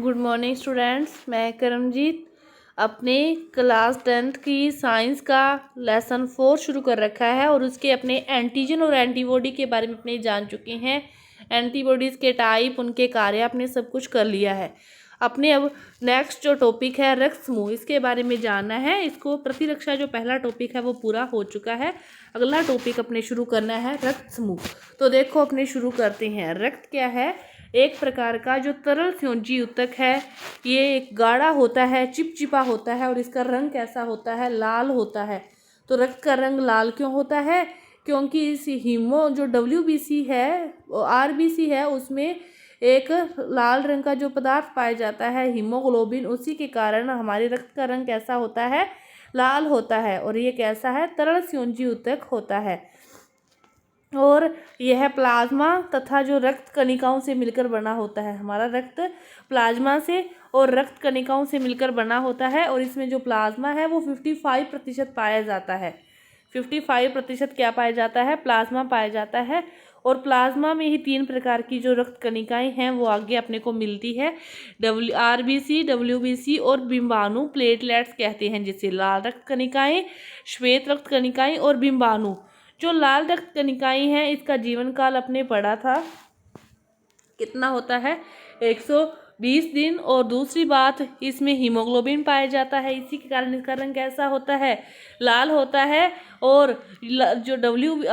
Good morning students. मैं करमजीत अपने class 10th की साइंस का लेसन 4 शुरू कर रखा है और उसके अपने एंटीजन और एंटीबॉडी के बारे में अपने जान चुके हैं। एंटीबॉडीज़ के टाइप, उनके कार्य अपने सब कुछ कर लिया है। अपने अब नेक्स्ट जो टॉपिक है रक्त समूह, इसके बारे में जानना है। इसको प्रतिरक्षा जो पहला टॉपिक है वो पूरा हो चुका है। अगला टॉपिक अपने शुरू करना है रक्त समूह। तो देखो अपने शुरू करते हैं। रक्त क्या है? एक प्रकार का जो तरल स्योंजी ऊतक है। ये एक गाढ़ा होता है, चिपचिपा होता है और इसका रंग कैसा होता है? लाल होता है। तो रक्त का रंग लाल क्यों होता है? क्योंकि इस हीमो जो WBC है, RBC है, उसमें एक लाल रंग का जो पदार्थ पाया जाता है हीमोग्लोबिन, उसी के कारण हमारे रक्त का रंग कैसा होता है? लाल होता है। और ये कैसा है? तरल स्योंजी ऊतक होता है। और यह प्लाज्मा तथा जो रक्त कणिकाओं से मिलकर बना होता है। हमारा रक्त प्लाज्मा से और रक्त कणिकाओं से मिलकर बना होता है और इसमें जो प्लाज्मा है वो 55% पाया जाता है। 55% क्या पाया जाता है? प्लाज्मा पाया जाता है। और प्लाज्मा में ही 3 प्रकार की जो रक्त कणिकाएं हैं वो आगे अपने को मिलती है। RBC, WBC और बिंबाणु, प्लेटलेट्स कहते हैं जिसे। लाल रक्त कणिकाएं, श्वेत रक्त कणिकाएं और बिंबाणु। जो लाल रक्त कणिकाएं हैं इसका जीवन काल अपने पढ़ा था, कितना होता है? 120 दिन। और दूसरी बात, इसमें हीमोग्लोबिन पाया जाता है, इसी के कारण इसका रंग कैसा होता है? लाल होता है। और जो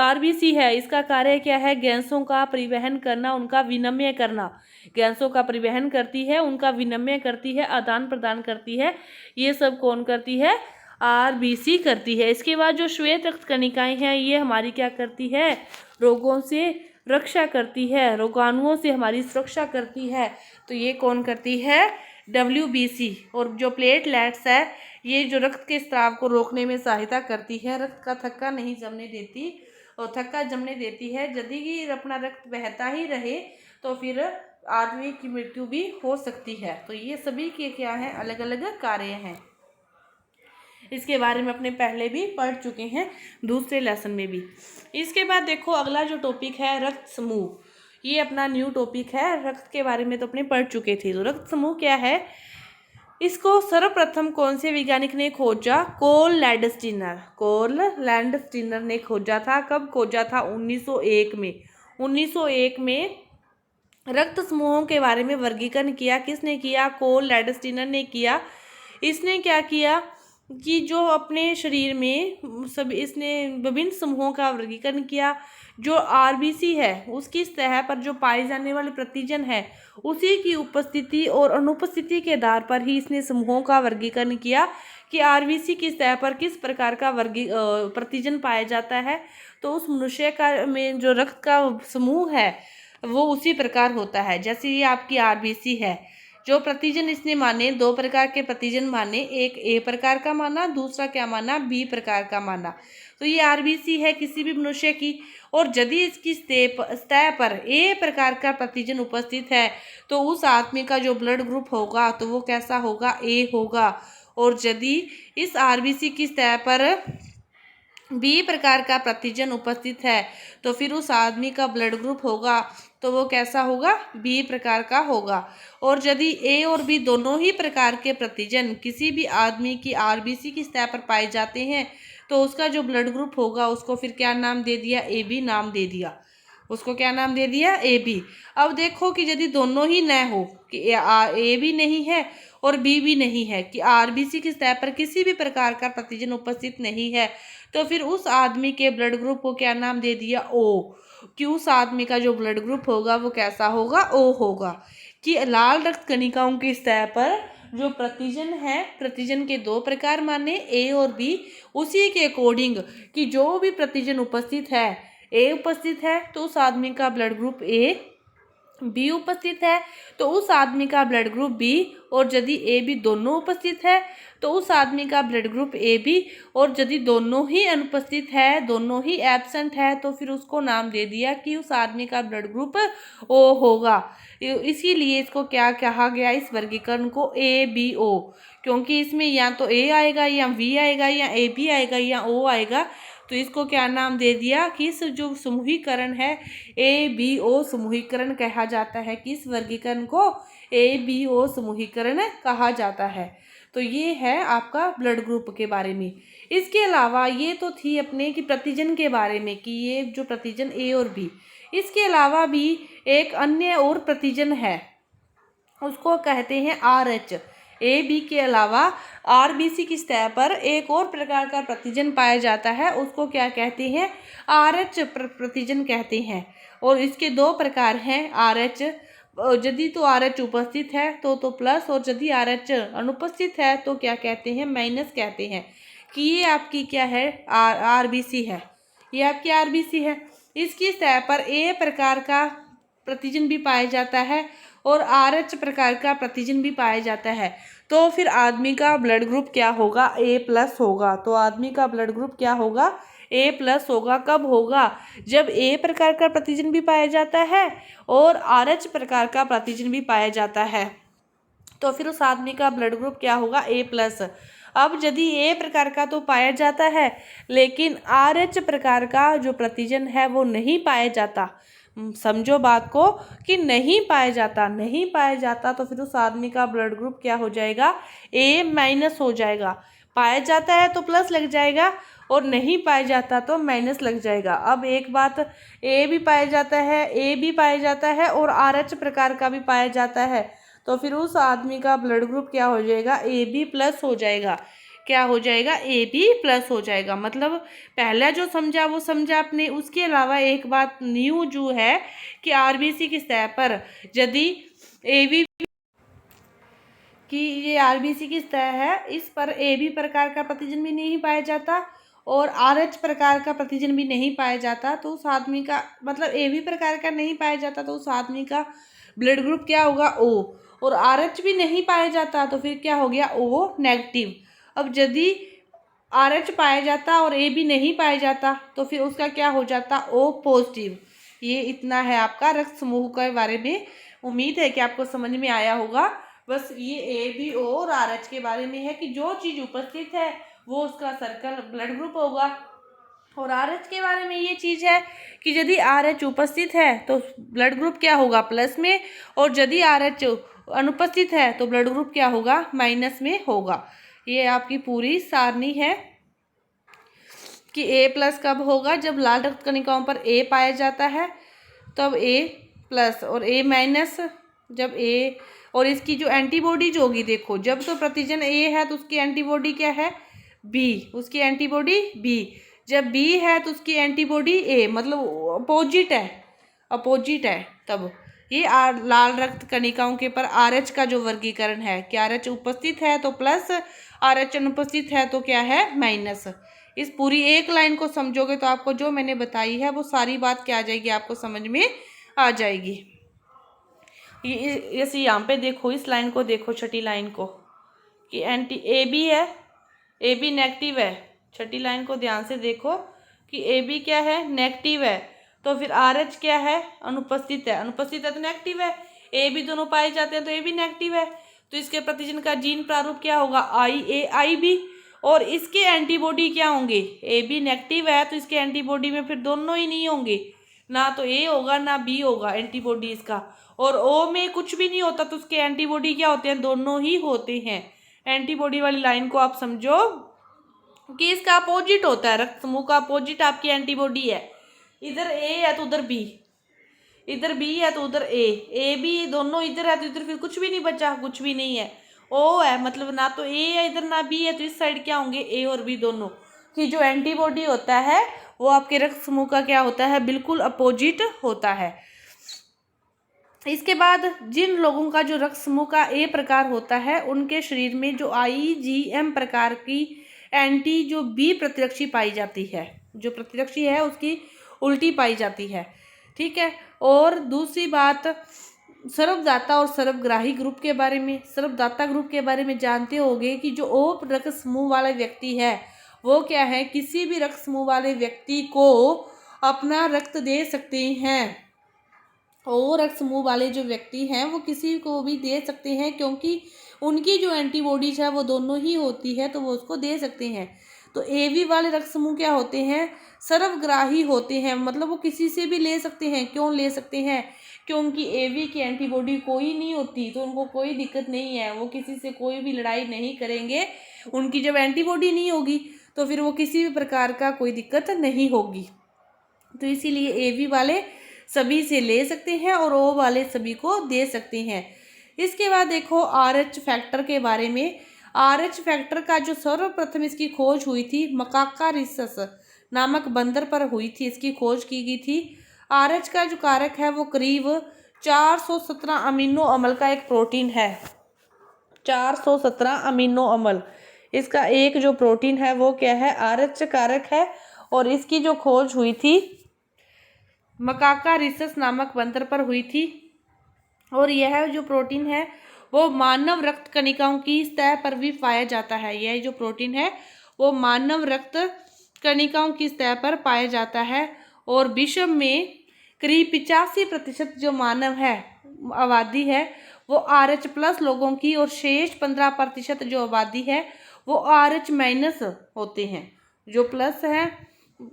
RBC है इसका कार्य क्या है? गैसों का परिवहन करना, उनका विनिमय करना। गैसों का परिवहन करती है, उनका विनिमय करती है, आदान प्रदान करती है। ये सब कौन करती है? RBC करती है। इसके बाद जो श्वेत रक्त कणिकाएं हैं ये हमारी क्या करती है? रोगों से रक्षा करती है, रोगाणुओं से हमारी सुरक्षा करती है। तो ये कौन करती है? WBC। और जो प्लेटलेट्स है ये जो रक्त के स्राव को रोकने में सहायता करती है, रक्त का थक्का नहीं जमने देती और थक्का जमने देती है। यदि कि अपना रक्त बहता ही रहे तो फिर आदमी की मृत्यु भी हो सकती है। तो ये सभी के क्या है? अलग अलग कार्य हैं। इसके बारे में अपने पहले भी पढ़ चुके हैं, दूसरे लेसन में भी। इसके बाद देखो अगला जो टॉपिक है रक्त समूह, ये अपना न्यू टॉपिक है। रक्त के बारे में तो अपने पढ़ चुके थे। तो रक्त समूह क्या है? इसको सर्वप्रथम कौन से वैज्ञानिक ने खोजा? कोल लैंडस्टीनर ने खोजा था। कब खोजा था? 1901 में। 1901 में रक्त समूहों के बारे में वर्गीकरण किया। किसने किया? कोल लैंडस्टीनर ने किया। इसने क्या किया कि जो अपने शरीर में सब इसने विभिन्न समूहों का वर्गीकरण किया। जो RBC है उसकी सतह पर जो पाए जाने वाले प्रतिजन है उसी की उपस्थिति और अनुपस्थिति के आधार पर ही इसने समूहों का वर्गीकरण किया कि RBC की सतह पर किस प्रकार का प्रतिजन पाया जाता है। तो उस मनुष्य का में जो रक्त का समूह है वो उसी प्रकार होता है। जैसे ये आपकी RBC है, जो प्रतिजन इसने माने 2 प्रकार के प्रतिजन माने, एक A प्रकार का माना, दूसरा क्या माना? B प्रकार का माना। तो ये RBC है किसी भी मनुष्य की। और यदि इसकी सतह पर A प्रकार का प्रतिजन उपस्थित है तो उस आदमी का जो ब्लड ग्रुप होगा तो वो कैसा होगा? A होगा। और यदि इस RBC की सतह पर B प्रकार का प्रतिजन उपस्थित है तो फिर उस आदमी का ब्लड ग्रुप होगा तो वो कैसा होगा? B प्रकार का होगा। और यदि A और B दोनों ही प्रकार के प्रतिजन किसी भी आदमी की RBC की सतह पर पाए जाते हैं तो उसका जो ब्लड ग्रुप होगा उसको फिर क्या नाम दे दिया? AB नाम दे दिया। उसको क्या नाम दे दिया? AB। अब देखो कि यदि दोनों ही न हो, कि A भी नहीं है और B भी नहीं है, कि RBC की सतह पर किसी भी प्रकार का प्रतिजन उपस्थित नहीं है, तो फिर उस आदमी के ब्लड ग्रुप को क्या नाम दे दिया? O। कि उस आदमी का जो ब्लड ग्रुप होगा वो कैसा होगा? O होगा। कि लाल रक्त कणिकाओं की सतह पर जो प्रतिजन है, प्रतिजन के 2 प्रकार माने, A और B। उसी के अकॉर्डिंग कि जो भी प्रतिजन उपस्थित है, A उपस्थित है तो उस आदमी का ब्लड ग्रुप A, B उपस्थित है तो उस आदमी का ब्लड ग्रुप B, और यदि A B दोनों उपस्थित है तो उस आदमी का ब्लड ग्रुप AB। और यदि दोनों ही अनुपस्थित है, दोनों ही एब्सेंट है, तो फिर उसको नाम दे दिया कि उस आदमी का ब्लड ग्रुप O होगा। इसीलिए इसको क्या कहा गया? इस वर्गीकरण को ABO। क्योंकि इसमें या तो A आएगा या V आएगा या AB आएगा या O आएगा। तो इसको क्या नाम दे दिया कि इस जो समूहीकरण है ABO समूहीकरण कहा जाता है। किस वर्गीकरण को? ABO समूहीकरण कहा जाता है। तो ये है आपका ब्लड ग्रुप के बारे में। इसके अलावा ये तो थी अपने कि प्रतिजन के बारे में कि ये जो प्रतिजन A और B, इसके अलावा भी एक अन्य और प्रतिजन है, उसको कहते हैं RH। AB के अलावा RBC की सतह पर एक और प्रकार का प्रतिजन पाया जाता है, उसको क्या कहते हैं? RH प्रतिजन कहते हैं। और इसके दो प्रकार हैं RH, यदि तो RH उपस्थित है तो प्लस, और यदि RH अनुपस्थित है तो क्या कहते हैं? माइनस कहते हैं। कि ये आपकी क्या है? RBC है, ये आपकी RBC है। इसकी सतह पर A प्रकार का प्रतिजन भी पाया जाता है और RH प्रकार का प्रतिजन भी पाया जाता है। तो फिर आदमी का ब्लड ग्रुप क्या होगा? A+ होगा। तो आदमी का ब्लड ग्रुप क्या होगा? A+ होगा। कब होगा? जब A प्रकार का प्रतिजन भी पाया जाता है और RH प्रकार का प्रतिजन भी पाया जाता है, तो फिर उस आदमी का ब्लड ग्रुप क्या होगा? A+। अब यदि A प्रकार का तो पाया जाता है लेकिन RH प्रकार का जो प्रतिजन है वो नहीं पाया जाता, समझो बात को कि नहीं पाया जाता, तो फिर उस आदमी का ब्लड ग्रुप क्या हो जाएगा? A- हो जाएगा। पाया जाता है तो प्लस लग जाएगा और नहीं पाया जाता तो माइनस लग जाएगा। अब एक बात, A भी पाया जाता है, A भी पाया जाता है और RH प्रकार का भी पाया जाता है, तो फिर उस आदमी का ब्लड ग्रुप क्या हो जाएगा? AB+ हो जाएगा। क्या हो जाएगा? AB+ हो जाएगा। मतलब पहला जो समझा वो समझा आपने। उसके अलावा एक बात न्यू जो है कि RBC की सतह पर यदि AB कि ये RBC की सतह है, इस पर AB प्रकार का प्रतिजन भी नहीं पाया जाता और RH प्रकार का प्रतिजन भी नहीं पाया जाता, तो उस आदमी का मतलब AB प्रकार का नहीं पाया जाता तो उस आदमी का ब्लड ग्रुप क्या होगा? O। और RH भी नहीं पाया जाता तो फिर क्या हो गया? O-। अब यदि RH पाया जाता और AB नहीं पाया जाता तो फिर उसका क्या हो जाता? O+। ये इतना है आपका रक्त समूह के बारे में। उम्मीद है कि आपको समझ में आया होगा। बस ये ABO और RH के बारे में है कि जो चीज़ उपस्थित है वो उसका सर्कल ब्लड ग्रुप होगा। और RH के बारे में ये चीज़ है कि यदि RH उपस्थित है तो ब्लड ग्रुप क्या होगा? प्लस में, और यदि RH अनुपस्थित है तो ब्लड ग्रुप क्या होगा? माइनस में होगा। ये आपकी पूरी सारणी है कि A+ कब होगा? जब लाल रक्त कणिकाओं पर A पाया जाता है तब A+, और A- जब A, और इसकी जो एंटीबॉडी जो होगी, देखो जब तो प्रतिजन A है तो उसकी एंटीबॉडी क्या है? B। उसकी एंटीबॉडी B। जब B है तो उसकी एंटीबॉडी A, मतलब अपोजिट है। तब ये लाल रक्त कणिकाओं के पर RH का जो वर्गीकरण है कि RH उपस्थित है तो प्लस, RH अनुपस्थित है तो क्या है? माइनस। इस पूरी एक लाइन को समझोगे तो आपको जो मैंने बताई है वो सारी बात क्या आ जाएगी? आपको समझ में आ जाएगी। जैसे यहाँ पे देखो, इस लाइन को देखो, छठी लाइन को, कि AB है, AB नेगेटिव है। छठी लाइन को ध्यान से देखो कि AB क्या है? नेगेटिव है। तो फिर RH क्या है? अनुपस्थित है तो नेगेटिव है। AB दोनों पाए जाते हैं तो AB नेगेटिव है, तो इसके प्रतिजन का जीन प्रारूप क्या होगा? IAIB। और इसके एंटीबॉडी क्या होंगे? AB नेगेटिव है तो इसके एंटीबॉडी में फिर दोनों ही नहीं होंगे, ना तो A होगा ना B होगा एंटीबॉडी इसका, और O में कुछ भी नहीं होता तो उसके एंटीबॉडी क्या होते हैं? दोनों ही होते हैं। एंटीबॉडी वाली लाइन को आप समझो कि इसका अपोजिट होता है, रक्त समूह का अपोजिट आपकी एंटीबॉडी है। इधर A है तो उधर B, इधर B है तो उधर A B दोनों इधर है तो इधर फिर कुछ भी नहीं बचा, कुछ भी नहीं है। O है मतलब ना तो A है इधर ना B है, तो इस साइड क्या होंगे? A और B दोनों की जो एंटीबॉडी होता है वो आपके रक्त समूह का क्या होता है? बिल्कुल अपोजिट होता है। इसके बाद जिन लोगों का जो रक्त समूह का A प्रकार होता है उनके शरीर में जो IgM प्रकार की एंटी जो B प्रतिरक्षी पाई जाती है, जो प्रतिरक्षी है उसकी उल्टी पाई जाती है। ठीक है। और दूसरी बात, सर्वदाता और सर्वग्राही ग्रुप के बारे में। सर्वदाता ग्रुप के बारे में जानते होंगे कि जो O रक्त समूह वाला व्यक्ति है वो क्या है? किसी भी रक्त समूह वाले व्यक्ति को अपना रक्त दे सकते हैं। और रक्त समूह वाले जो व्यक्ति हैं वो किसी को भी दे सकते हैं, क्योंकि उनकी जो एंटीबॉडीज है वो दोनों ही होती है तो वो उसको दे सकते हैं। तो एवी वाले रक्त समूह क्या होते हैं, सर्वग्राही होते हैं, मतलब वो किसी से भी ले सकते हैं। क्यों ले सकते हैं, क्योंकि एवी की एंटीबॉडी कोई नहीं होती, तो उनको कोई दिक्कत नहीं है, वो किसी से कोई भी लड़ाई नहीं करेंगे। उनकी जब एंटीबॉडी नहीं होगी तो फिर वो किसी भी प्रकार का कोई दिक्कत नहीं होगी। तो इसीलिए एवी वाले सभी से ले सकते हैं और ओ वाले सभी को दे सकते हैं। इसके बाद देखो RH फैक्टर के बारे में। RH फैक्टर का जो सर्वप्रथम इसकी खोज हुई थी मकाकारिसस नामक बंदर पर हुई थी, इसकी खोज की गई थी। RH का जो कारक है वो करीब 417 अमीनो अम्ल का एक प्रोटीन है। 417 अमीनो अम्ल इसका एक जो प्रोटीन है वो क्या है, RH कारक है। और इसकी जो खोज हुई थी मकाकारिसस नामक बंदर पर हुई थी। और यह जो प्रोटीन है वो मानव रक्त कणिकाओं की सतह पर भी पाया जाता है। यह जो प्रोटीन है वो मानव रक्त कणिकाओं की सतह पर पाया जाता है। और विश्व में करीब 85% जो मानव है आबादी है वो RH+ लोगों की, और शेष 15% जो आबादी है वो RH- होते हैं। जो प्लस है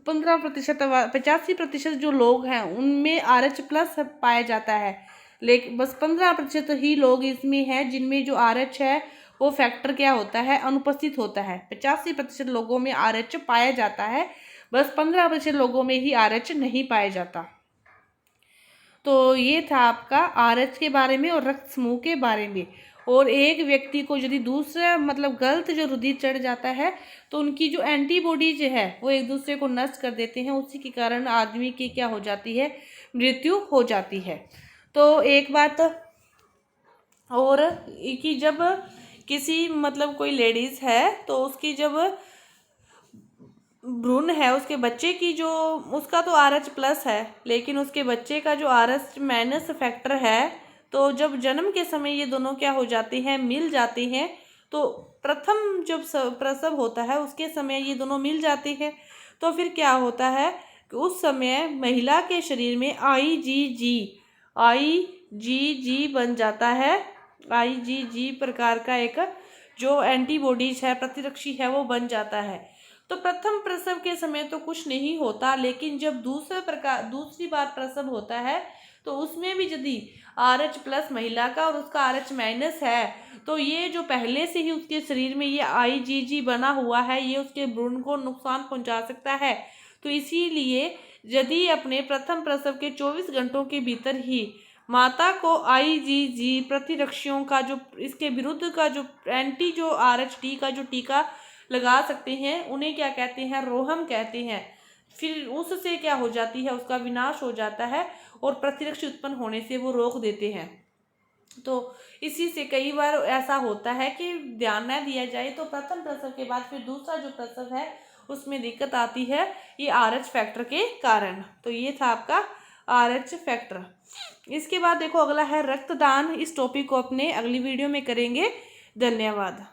15%, 85% जो लोग हैं उनमें RH+ पाया जाता है, लेकिन बस 15% ही लोग इसमें हैं जिनमें जो RH है वो फैक्टर क्या होता है, अनुपस्थित होता है। 85% लोगों में RH पाया जाता है, बस 15% लोगों में ही RH नहीं पाया जाता। तो ये था आपका RH के बारे में और रक्त समूह के बारे में। और एक व्यक्ति को यदि दूसरा मतलब गलत जो रुधिर चढ़ जाता है तो उनकी जो एंटीबॉडीज है वो एक दूसरे को नष्ट कर देते हैं, उसी के कारण आदमी की क्या हो जाती है, मृत्यु हो जाती है। तो एक बात और कि जब किसी मतलब कोई लेडीज है तो उसकी जब भ्रूण है उसके बच्चे की जो उसका तो RH+ है, लेकिन उसके बच्चे का जो RH- फैक्टर है, तो जब जन्म के समय ये दोनों क्या हो जाते हैं, मिल जाते हैं। तो प्रथम जब प्रसव होता है उसके समय ये दोनों मिल जाते हैं, तो फिर क्या होता है कि उस समय महिला के शरीर में IgG बन जाता है। IgG प्रकार का एक जो एंटीबॉडीज है, प्रतिरक्षी है, वो बन जाता है। तो प्रथम प्रसव के समय तो कुछ नहीं होता, लेकिन जब दूसरी बार प्रसव होता है तो उसमें भी यदि RH+ महिला का और उसका RH- है तो ये जो पहले से ही उसके शरीर में ये IgG बना हुआ है ये उसके भ्रूण को नुकसान पहुंचा सकता है। तो इसीलिए यदि अपने प्रथम प्रसव के 24 घंटों के भीतर ही माता को IgG प्रतिरक्षियों का जो इसके विरुद्ध का जो जो RHT का जो टीका लगा सकते हैं उन्हें क्या कहते हैं, रोहम कहते हैं। फिर उससे क्या हो जाती है, उसका विनाश हो जाता है और प्रतिरक्षी उत्पन्न होने से वो रोक देते हैं। तो इसी से कई बार ऐसा होता है कि ध्यान न दिया जाए तो प्रथम प्रसव के बाद फिर दूसरा जो प्रसव है उसमें दिक्कत आती है, ये RH फैक्टर के कारण। तो ये था आपका RH फैक्टर। इसके बाद देखो अगला है रक्तदान। इस टॉपिक को अपने अगली वीडियो में करेंगे। धन्यवाद।